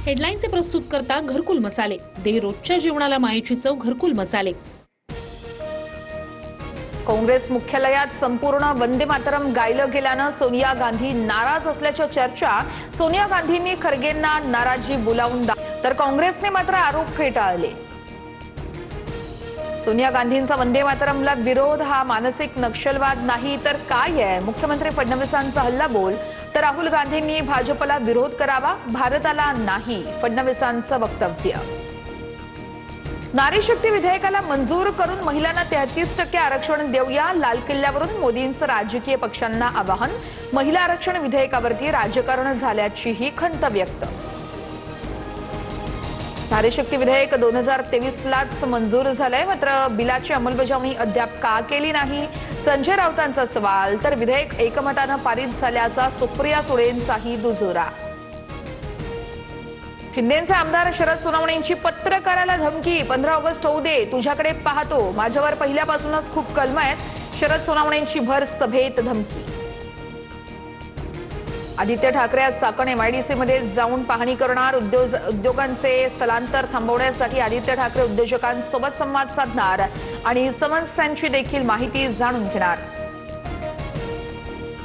हेडलाईनचे प्रस्तुत करता घरकुल मसाले, दे रोजच्या जेवणाला मायेची चव घरकुल मसाले। काँग्रेस मुख्यालयात संपूर्ण वंदे मातरम गायलं गेल्यानं सोनिया गांधी नाराज असल्याच्या चर्चा। सोनिया गांधींनी खरगेंना नाराजी बोलावून तर काँग्रेसने मात्र आरोप फेटाळले। सोनिया गांधींचा वंदे मातरमला विरोध हा मानसिक नक्षलवाद नाही तर काय आहे? मुख्यमंत्री फडणवीसांचा हल्लाबोल। तर राहुल गांधींनी भाजपला विरोध करावा, भारताला नाही, फडणवीसांचं वक्तव्य। नारी शक्ती विधेयकाला मंजूर करून महिलांना 33% आरक्षण देऊया, लाल किल्ल्यावरून मोदींचं राजकीय पक्षांना आवाहन। महिला आरक्षण विधेयकावरती राजकारण झाल्याची ही खंत व्यक्त। नारी शक्ती विधेयक 2023लाच मंजूर झालंय, मात्र बिलाची अंमलबजावणी अद्याप का केली नाही? संजय राऊतांचा सवाल। तर विधेयक एकमतानं पारित झाल्याचा सुप्रिया सुळेंचाही दुजोरा। शिंदेचे आमदार शरद सोनवणेंची पत्रकाराला धमकी, 15 ऑगस्ट होऊ दे, तुझ्याकडे पाहतो, माझ्यावर पहिल्यापासूनच खूप कलम आहेत। शरद सोनवणेंची भर सभेत धमकी। आदित्य ठाकरे आज चाकण MIDC मध्ये जाऊन पाहणी करणार। उद्योगांचे स्थलांतर थांबवण्यासाठी आदित्य ठाकरे उद्योजकांसोबत संवाद साधणार आणि समस्यांची देखील माहिती जाणून घेणार।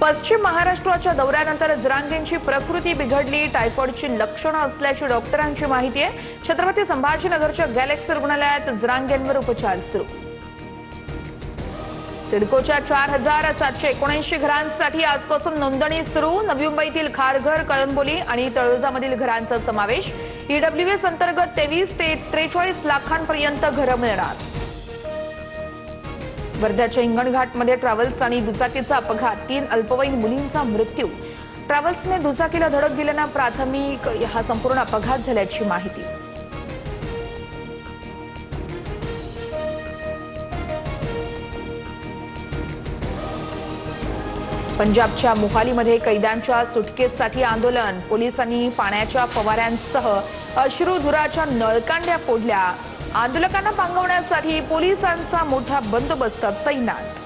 पश्चिम महाराष्ट्राच्या दौऱ्यानंतर जरांगेंची प्रकृती बिघडली, टायफॉइडची लक्षणं असल्याची डॉक्टरांची माहिती आहे। छत्रपती संभाजीनगरच्या गॅलेक्सी रुग्णालयात जरांगेंवर उपचार सुरू। सिडकोच्या 4779 घरांसाठी आजपासून नोंदणी सुरू। नवी मुंबईतील खारघर, कळंबोली आणि तळोजामधील घरांचा समावेश। EWS अंतर्गत 23 ते 43 लाखांपर्यंत घरं मिळणार। वर्ध्याच्या हिंगणघाटमध्ये ट्रॅव्हल्स आणि दुचाकीचा अपघात, 3 अल्पवयीन मुलींचा मृत्यू। ट्रॅव्हल्सने दुचाकीला धडक दिल्यानं प्राथमिक हा संपूर्ण अपघात झाल्याची माहिती। पंजाबच्या मोहालीमध्ये कैद्यांच्या सुटकेसाठी आंदोलन। पोलिसांनी पाण्याच्या फवाऱ्यांसह अश्रुधुराच्या नळकांड्या फोडल्या। आंदोलकांना पांगवण्यासाठी पोलिसांचा मोठा बंदोबस्त तैनात।